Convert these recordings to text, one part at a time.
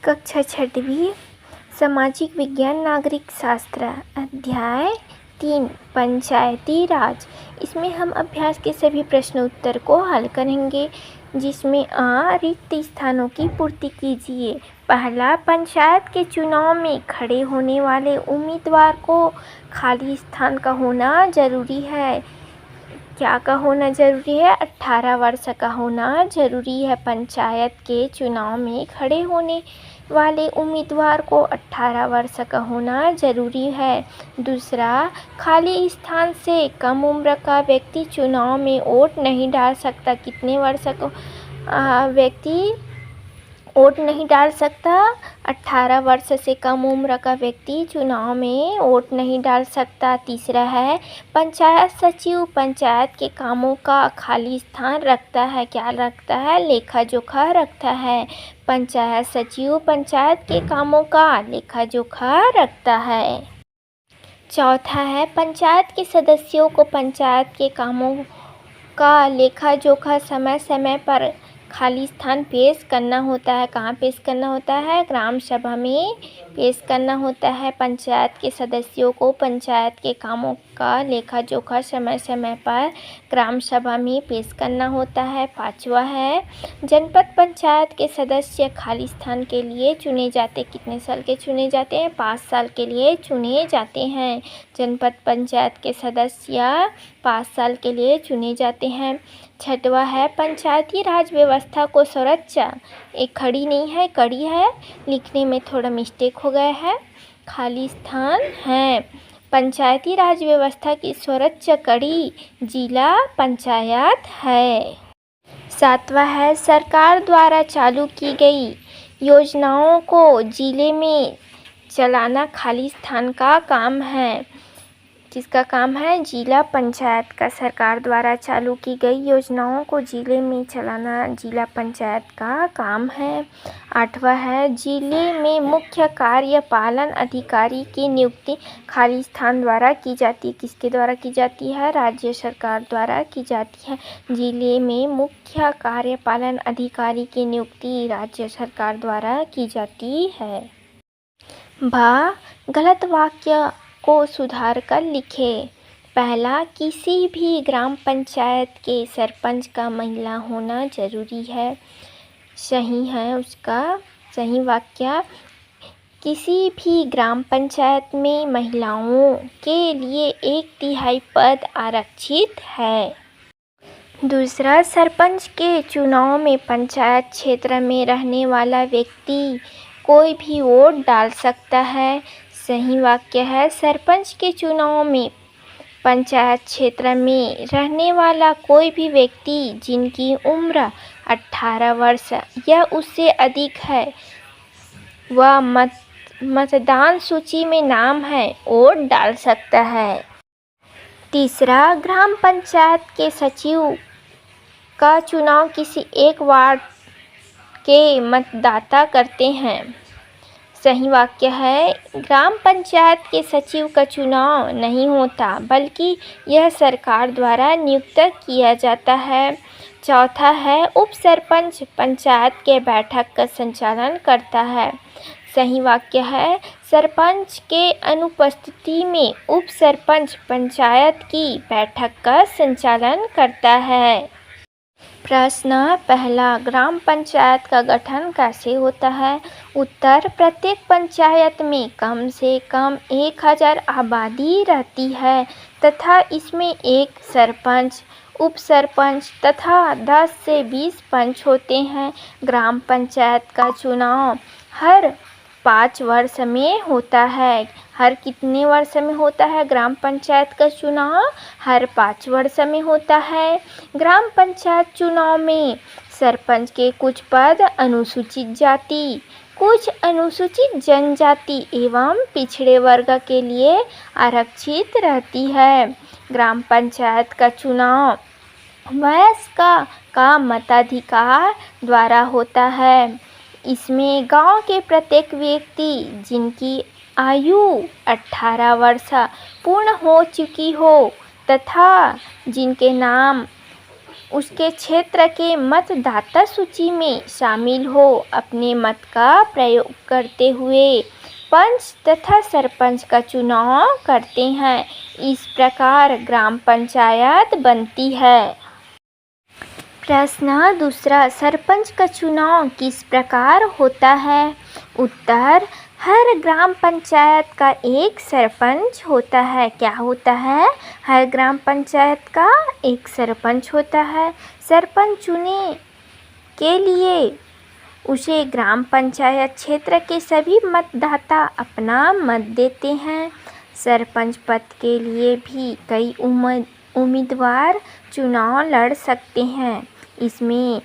कक्षा छठवीं सामाजिक विज्ञान नागरिक शास्त्र अध्याय 3 पंचायती राज। इसमें हम अभ्यास के सभी प्रश्न उत्तर को हल करेंगे, जिसमें रिक्त स्थानों की पूर्ति कीजिए। पहला, पंचायत के चुनाव में खड़े होने वाले उम्मीदवार को खाली स्थान का होना जरूरी है। क्या का होना जरूरी है? 18 वर्ष का होना जरूरी है। पंचायत के चुनाव में खड़े होने वाले उम्मीदवार को 18 वर्ष का होना जरूरी है। दूसरा, खाली स्थान से कम उम्र का व्यक्ति चुनाव में वोट नहीं डाल सकता। कितने वर्ष का व्यक्ति वोट नहीं डाल सकता? 18 वर्ष से कम उम्र का व्यक्ति चुनाव में वोट नहीं डाल सकता। तीसरा है, पंचायत सचिव पंचायत के कामों का खाली स्थान रखता है। क्या रखता है? लेखा जोखा रखता है। पंचायत सचिव पंचायत के कामों का लेखा जोखा रखता है। चौथा है, पंचायत के सदस्यों को पंचायत के कामों का लेखा जोखा समय समय पर खाली स्थान पेश करना होता है। कहाँ पेश करना होता है? ग्राम सभा में पेश करना होता है। पंचायत के सदस्यों को पंचायत के कामों का लेखा जोखा समय समय पर ग्राम सभा में पेश करना होता है। पांचवा है, जनपद पंचायत के सदस्य खाली स्थान के लिए चुने जाते। कितने साल के चुने जाते हैं? 5 साल के लिए चुने जाते हैं। जनपद पंचायत के सदस्य 5 साल के लिए चुने जाते हैं। छठवा है, पंचायती राज व्यवस्था को संरक्षा, एक खड़ी नहीं है कड़ी है, लिखने में थोड़ा मिस्टेक हो गया है, खाली स्थान है। पंचायती राज व्यवस्था की सर्वोच्च कड़ी जिला पंचायत है। सातवां है, सरकार द्वारा चालू की गई योजनाओं को जिले में चलाना खाली स्थान का काम है। किसका काम है? जिला पंचायत का। सरकार द्वारा चालू की गई योजनाओं को जिले में चलाना जिला पंचायत का काम है। आठवां है, जिले में मुख्य कार्यपालन अधिकारी की नियुक्ति खाली स्थान द्वारा की जाती है। किसके द्वारा की जाती है? राज्य सरकार द्वारा की जाती है। जिले में मुख्य कार्यपालन अधिकारी की नियुक्ति राज्य सरकार द्वारा की जाती है। गलत वाक्य को सुधार कर लिखे। पहला, किसी भी ग्राम पंचायत के सरपंच का महिला होना जरूरी है। सही है उसका सही वाक्य। किसी भी ग्राम पंचायत में महिलाओं के लिए 1/3 पद आरक्षित है। दूसरा, सरपंच के चुनाव में पंचायत क्षेत्र में रहने वाला व्यक्ति कोई भी वोट डाल सकता है। सही वाक्य है, सरपंच के चुनाव में पंचायत क्षेत्र में रहने वाला कोई भी व्यक्ति जिनकी उम्र 18 वर्ष या उससे अधिक है, वह मतदान सूची में नाम है, वोट डाल सकता है। तीसरा, ग्राम पंचायत के सचिव का चुनाव किसी एक वार्ड के मतदाता करते हैं। सही वाक्य है, ग्राम पंचायत के सचिव का चुनाव नहीं होता, बल्कि यह सरकार द्वारा नियुक्त किया जाता है। चौथा है, उप सरपंच पंचायत के बैठक का संचालन करता है। सही वाक्य है, सरपंच के अनुपस्थिति में उप सरपंच पंचायत की बैठक का संचालन करता है। प्रश्न पहला, ग्राम पंचायत का गठन कैसे होता है? उत्तर, प्रत्येक पंचायत में कम से कम 1000 आबादी रहती है तथा इसमें एक सरपंच, उप सरपंच तथा 10 से 20 पंच होते हैं। ग्राम पंचायत का चुनाव हर 5 वर्ष में होता है। हर कितने वर्ष में होता है? ग्राम पंचायत का चुनाव हर 5 वर्ष में होता है। ग्राम पंचायत चुनाव में सरपंच के कुछ पद अनुसूचित जाति, कुछ अनुसूचित जनजाति एवं पिछड़े वर्ग के लिए आरक्षित रहती है। ग्राम पंचायत का चुनाव वयस्क का मताधिकार द्वारा होता है। इसमें गांव के प्रत्येक व्यक्ति जिनकी आयु 18 वर्ष पूर्ण हो चुकी हो तथा जिनके नाम उसके क्षेत्र के मतदाता सूची में शामिल हो। अपने मत का प्रयोग करते हुए पंच तथा सरपंच का चुनाव करते हैं। इस प्रकार ग्राम पंचायत बनती है। प्रश्न दूसरा, सरपंच का चुनाव किस प्रकार होता है? उत्तर, हर ग्राम पंचायत का एक सरपंच होता है। क्या होता है? हर ग्राम पंचायत का एक सरपंच होता है। सरपंच चुने के लिए उसे ग्राम पंचायत क्षेत्र के सभी मतदाता अपना मत देते हैं। सरपंच पद के लिए भी कई उम्मीदवार चुनाव लड़ सकते हैं। इसमें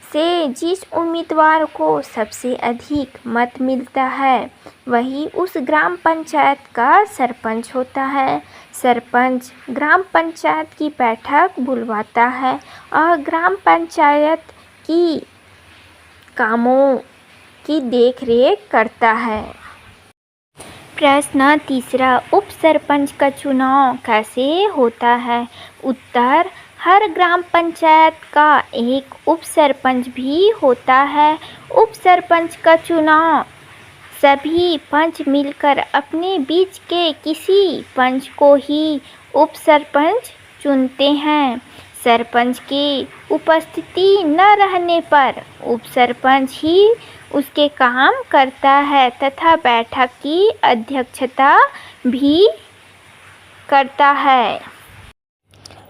से जिस उम्मीदवार को सबसे अधिक मत मिलता है वही उस ग्राम पंचायत का सरपंच होता है। सरपंच ग्राम पंचायत की बैठक बुलवाता है और ग्राम पंचायत की कामों की देखरेख करता है। प्रश्न तीसरा, उप सरपंच का चुनाव कैसे होता है? उत्तर, हर ग्राम पंचायत का एक उप सरपंच भी होता है। उप सरपंच का चुनाव सभी पंच मिलकर अपने बीच के किसी पंच को ही उप सरपंच चुनते हैं। सरपंच की उपस्थिति न रहने पर उप सरपंच ही उसके काम करता है तथा बैठक की अध्यक्षता भी करता है।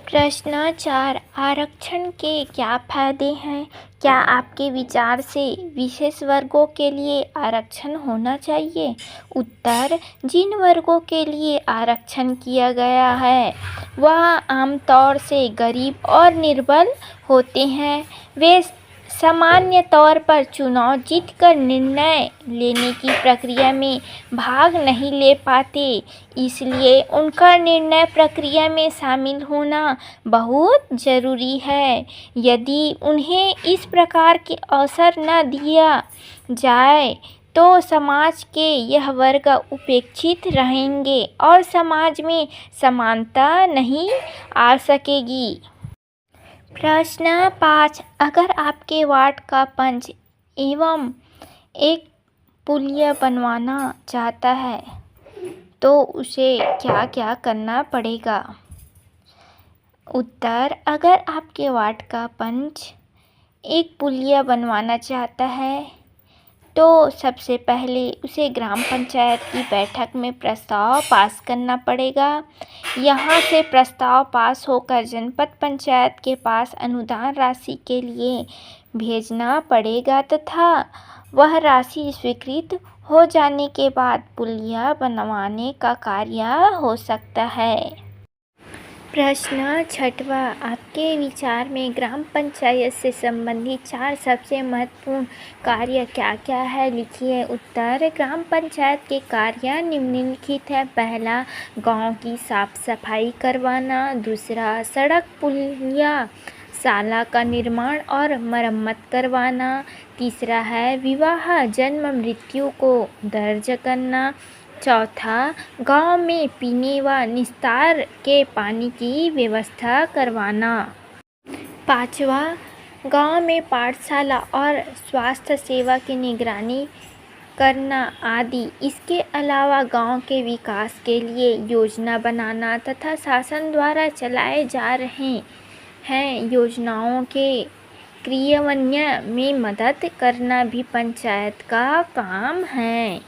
प्रश्न 4, आरक्षण के क्या फायदे हैं? क्या आपके विचार से विशेष वर्गों के लिए आरक्षण होना चाहिए? उत्तर, जिन वर्गों के लिए आरक्षण किया गया है वह आमतौर से गरीब और निर्बल होते हैं। वे सामान्य तौर पर चुनाव जीतकर निर्णय लेने की प्रक्रिया में भाग नहीं ले पाते, इसलिए उनका निर्णय प्रक्रिया में शामिल होना बहुत ज़रूरी है। यदि उन्हें इस प्रकार के अवसर न दिया जाए तो समाज के यह वर्ग उपेक्षित रहेंगे और समाज में समानता नहीं आ सकेगी। प्रश्न 5, अगर आपके वार्ड का पंच एवं एक पुलिया बनवाना चाहता है तो उसे क्या क्या करना पड़ेगा? उत्तर, अगर आपके वार्ड का पंच एक पुलिया बनवाना चाहता है तो सबसे पहले उसे ग्राम पंचायत की बैठक में प्रस्ताव पास करना पड़ेगा। यहाँ से प्रस्ताव पास होकर जनपद पंचायत के पास अनुदान राशि के लिए भेजना पड़ेगा तथा वह राशि स्वीकृत हो जाने के बाद पुलिया बनवाने का कार्य हो सकता है। प्रश्न 6, आपके विचार में ग्राम पंचायत से संबंधित 4 सबसे महत्वपूर्ण कार्य क्या क्या है? लिखिए। उत्तर, ग्राम पंचायत के कार्य निम्नलिखित है। पहला, गांव की साफ सफाई करवाना। दूसरा, सड़क पुलिया शाला का निर्माण और मरम्मत करवाना। तीसरा है विवाह जन्म मृत्यु को दर्ज करना। चौथा, गांव में पीने व निस्तार के पानी की व्यवस्था करवाना। पाँचवा, गांव में पाठशाला और स्वास्थ्य सेवा की निगरानी करना आदि। इसके अलावा गांव के विकास के लिए योजना बनाना तथा शासन द्वारा चलाए जा रहे हैं योजनाओं के क्रियान्वयन में मदद करना भी पंचायत का काम है।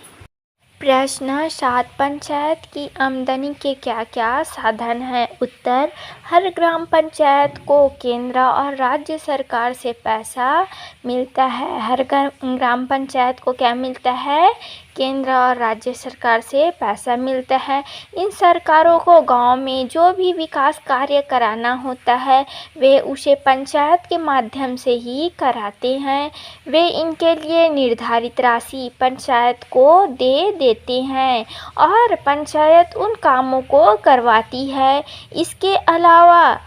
प्रश्न 7, पंचायत की आमदनी के क्या क्या साधन हैं? उत्तर, हर ग्राम पंचायत को केंद्र और राज्य सरकार से पैसा मिलता है। हर ग्राम पंचायत को क्या मिलता है? केंद्र और राज्य सरकार से पैसा मिलता है। इन सरकारों को गांव में जो भी विकास कार्य कराना होता है वे उसे पंचायत के माध्यम से ही कराते हैं। वे इनके लिए निर्धारित राशि पंचायत को दे देते हैं और पंचायत उन कामों को करवाती है। इसके अलावा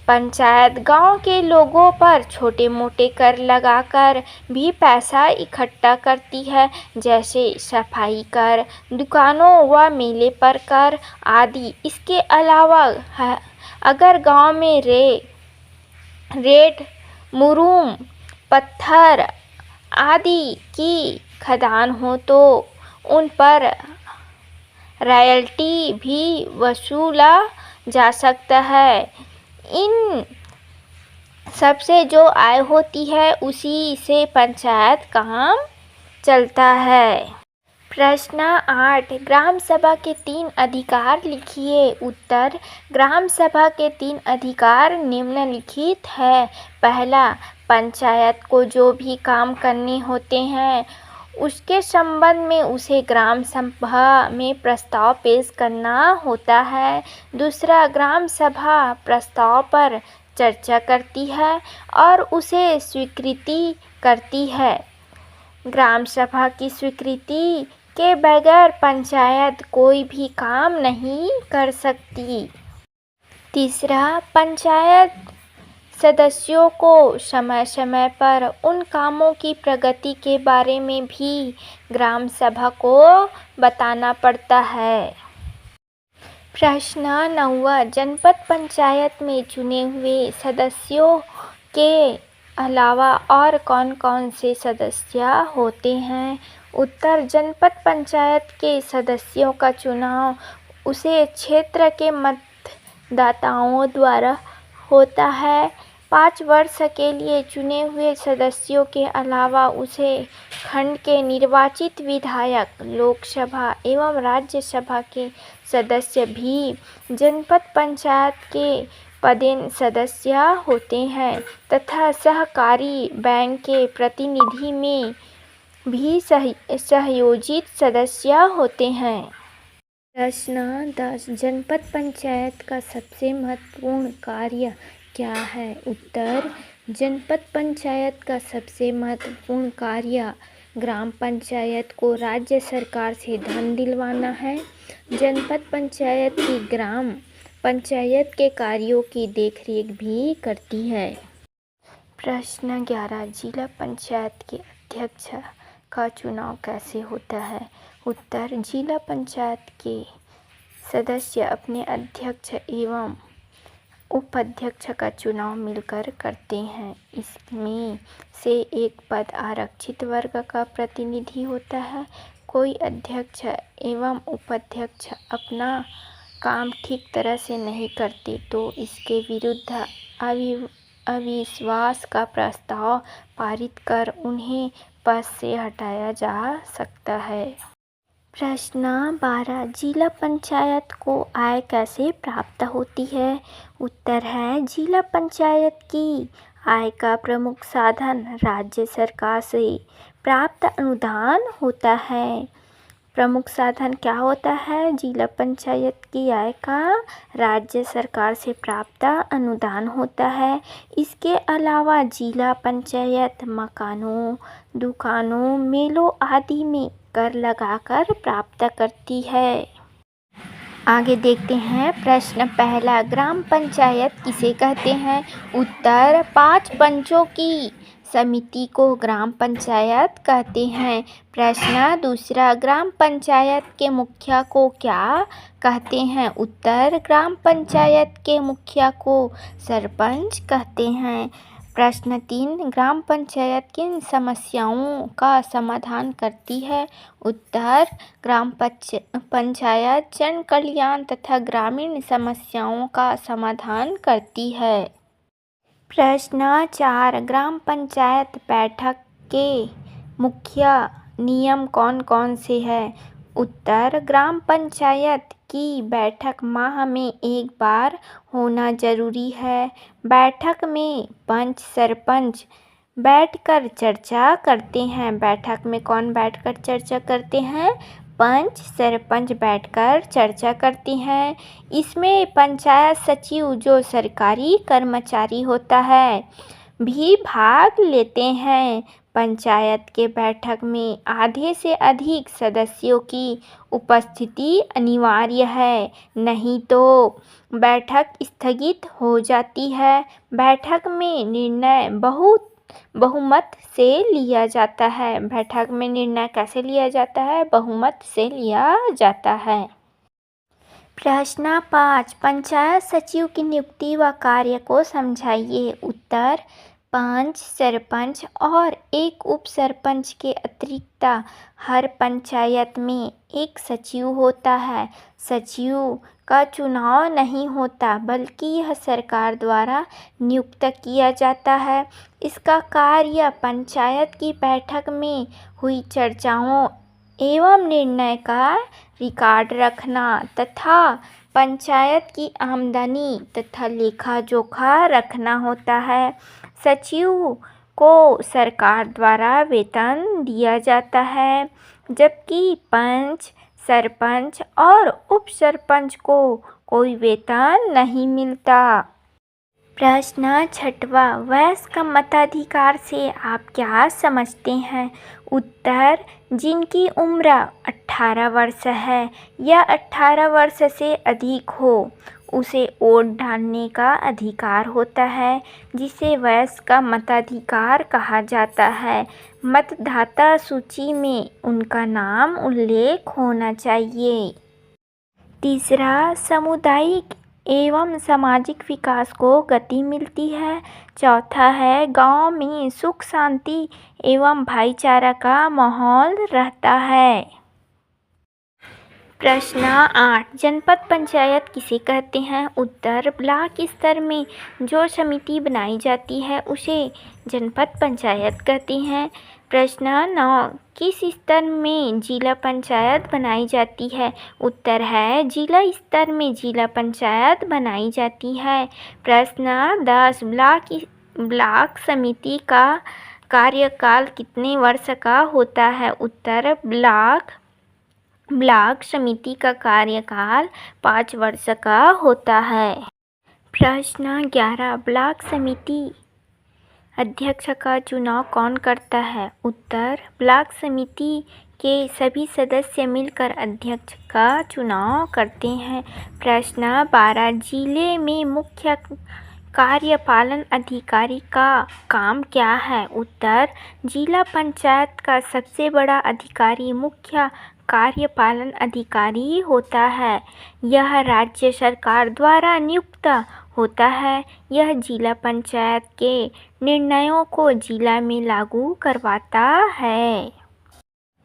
पंचायत गांव के लोगों पर छोटे मोटे कर लगाकर भी पैसा इकट्ठा करती है, जैसे सफाई कर, दुकानों व मेले पर कर आदि। इसके अलावा अगर गांव में रेत, मुरूम, पत्थर आदि की खदान हो तो उन पर रॉयल्टी भी वसूला जा सकता है। इन सबसे जो आय होती है उसी से पंचायत काम चलता है। प्रश्न 8 ग्राम सभा के 3 अधिकार लिखिए। उत्तर ग्राम सभा के 3 अधिकार निम्नलिखित है। पहला, पंचायत को जो भी काम करने होते हैं उसके संबंध में उसे ग्राम सभा में प्रस्ताव पेश करना होता है। दूसरा, ग्राम सभा प्रस्ताव पर चर्चा करती है और उसे स्वीकृति करती है। ग्राम सभा की स्वीकृति के बगैर पंचायत कोई भी काम नहीं कर सकती। तीसरा, पंचायत सदस्यों को समय समय पर उन कामों की प्रगति के बारे में भी ग्राम सभा को बताना पड़ता है। प्रश्न 9 जनपद पंचायत में चुने हुए सदस्यों के अलावा और कौन कौन से सदस्य होते हैं? उत्तर जनपद पंचायत के सदस्यों का चुनाव उसे क्षेत्र के मतदाताओं द्वारा होता है। 5 वर्ष के लिए चुने हुए सदस्यों के अलावा उसे खंड के निर्वाचित विधायक, लोकसभा एवं राज्यसभा के सदस्य भी जनपद पंचायत के पदेन सदस्य होते हैं तथा सहकारी बैंक के प्रतिनिधि में भी सहयोजित सदस्य होते हैं। प्रश्न 10 जनपद पंचायत का सबसे महत्वपूर्ण कार्य क्या है? उत्तर जनपद पंचायत का सबसे महत्वपूर्ण कार्य ग्राम पंचायत को राज्य सरकार से धन दिलवाना है। जनपद पंचायत की ग्राम पंचायत के कार्यों की देखरेख भी करती है। प्रश्न 11 जिला पंचायत के अध्यक्ष का चुनाव कैसे होता है? उत्तर जिला पंचायत के सदस्य अपने अध्यक्ष एवं उपाध्यक्ष का चुनाव मिलकर करते हैं। इसमें से एक पद आरक्षित वर्ग का प्रतिनिधि होता है। कोई अध्यक्ष एवं उपाध्यक्ष अपना काम ठीक तरह से नहीं करते तो इसके विरुद्ध अविश्वास का प्रस्ताव पारित कर उन्हें पद से हटाया जा सकता है। प्रश्न 12 जिला पंचायत को आय कैसे प्राप्त होती है? उत्तर है जिला पंचायत की आय का प्रमुख साधन राज्य सरकार से प्राप्त अनुदान होता है। प्रमुख साधन क्या होता है जिला पंचायत की आय का? राज्य सरकार से प्राप्त अनुदान होता है। इसके अलावा जिला पंचायत मकानों, दुकानों, मेलों आदि में कर लगाकर प्राप्त करती है। आगे देखते हैं प्रश्न पहला ग्राम पंचायत किसे कहते हैं? उत्तर 5 पंचों की समिति को ग्राम पंचायत कहते हैं। प्रश्न दूसरा ग्राम पंचायत के मुखिया को क्या कहते हैं? उत्तर ग्राम पंचायत के मुखिया को सरपंच कहते हैं। प्रश्न 3 ग्राम पंचायत किन समस्याओं का समाधान करती है? उत्तर ग्राम पंचायत जन कल्याण तथा ग्रामीण समस्याओं का समाधान करती है। प्रश्न 4 ग्राम पंचायत बैठक के मुख्य नियम कौन कौन से हैं? उत्तर ग्राम पंचायत की बैठक माह में एक बार होना जरूरी है। बैठक में पंच सरपंच बैठकर चर्चा करते हैं। बैठक में कौन बैठकर चर्चा करते हैं? पंच सरपंच बैठकर चर्चा करती हैं। इसमें पंचायत सचिव जो सरकारी कर्मचारी होता है भी भाग लेते हैं। पंचायत के बैठक में आधे से अधिक सदस्यों की उपस्थिति अनिवार्य है, नहीं तो बैठक स्थगित हो जाती है। बैठक में निर्णय बहुमत से लिया जाता है। बैठक में निर्णय कैसे लिया जाता है? बहुमत से लिया जाता है। प्रश्न 5 पंचायत सचिव की नियुक्ति व कार्य को समझाइए। उत्तर पंच, सरपंच और एक उप सरपंच के अतिरिक्त हर पंचायत में एक सचिव होता है। सचिव का चुनाव नहीं होता बल्कि यह सरकार द्वारा नियुक्त किया जाता है। इसका कार्य पंचायत की बैठक में हुई चर्चाओं एवं निर्णय का रिकॉर्ड रखना तथा पंचायत की आमदनी तथा लेखा जोखा रखना होता है। सचिव को सरकार द्वारा वेतन दिया जाता है जबकि पंच, सरपंच और उप सरपंच को कोई वेतन नहीं मिलता। प्रश्न 6वां वयस्क मताधिकार से आप क्या समझते हैं? उत्तर जिनकी उम्र 18 वर्ष है या 18 वर्ष से अधिक हो उसे वोट डालने का अधिकार होता है जिसे वयस्क मताधिकार कहा जाता है। मतदाता सूची में उनका नाम उल्लेख होना चाहिए। तीसरा सामुदायिक एवं सामाजिक विकास को गति मिलती है। चौथा है गांव में सुख शांति एवं भाईचारा का माहौल रहता है। प्रश्न 8 जनपद पंचायत किसे कहते हैं? उत्तर ब्लॉक स्तर में जो समिति बनाई जाती है उसे जनपद पंचायत कहते हैं। प्रश्न 9 किस स्तर में जिला पंचायत बनाई जाती है? उत्तर है जिला स्तर में जिला पंचायत बनाई जाती है। प्रश्न 10 ब्लॉक समिति का कार्यकाल कितने वर्ष का होता है? उत्तर ब्लॉक समिति का कार्यकाल 5 वर्ष का होता है। प्रश्न 11 ब्लॉक समिति अध्यक्ष का चुनाव कौन करता है? उत्तर ब्लॉक समिति के सभी सदस्य मिलकर अध्यक्ष का चुनाव करते हैं। प्रश्न 12 जिले में मुख्य कार्यपालन अधिकारी का काम क्या है? उत्तर जिला पंचायत का सबसे बड़ा अधिकारी मुख्य कार्यपालन अधिकारी होता है। यह राज्य सरकार द्वारा नियुक्त होता है। यह जिला पंचायत के निर्णयों को जिला में लागू करवाता है।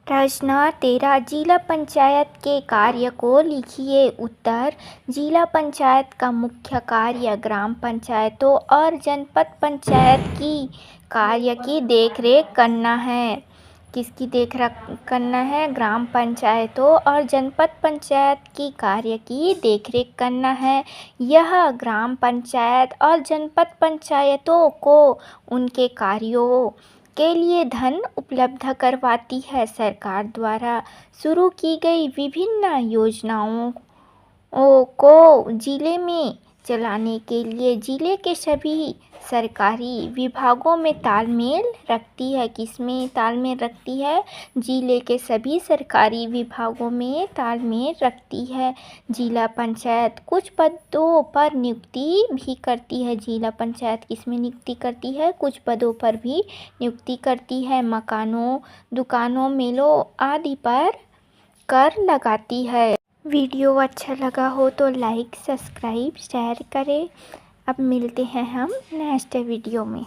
प्रश्न 13 जिला पंचायत के कार्य को लिखिए। उत्तर जिला पंचायत का मुख्य कार्य ग्राम पंचायतों और जनपद पंचायत की कार्य की देखरेख करना है। किसकी देखरेख करना है? ग्राम पंचायतों और जनपद पंचायत की कार्य की देखरेख करना है। यह ग्राम पंचायत और जनपद पंचायतों को उनके कार्यों के लिए धन उपलब्ध करवाती है। सरकार द्वारा शुरू की गई विभिन्न योजनाओं को जिले में चलाने के लिए जिले के सभी सरकारी विभागों में तालमेल रखती है। किसमें तालमेल रखती है? जिले के सभी सरकारी विभागों में तालमेल रखती है। जिला पंचायत कुछ पदों पर नियुक्ति भी करती है। जिला पंचायत किसमें नियुक्ति करती है? कुछ पदों पर भी नियुक्ति करती है। मकानों, दुकानों, मेलों आदि पर कर लगाती है। वीडियो अच्छा लगा हो तो लाइक, सब्सक्राइब, शेयर करें। अब मिलते हैं हम नेक्स्ट वीडियो में।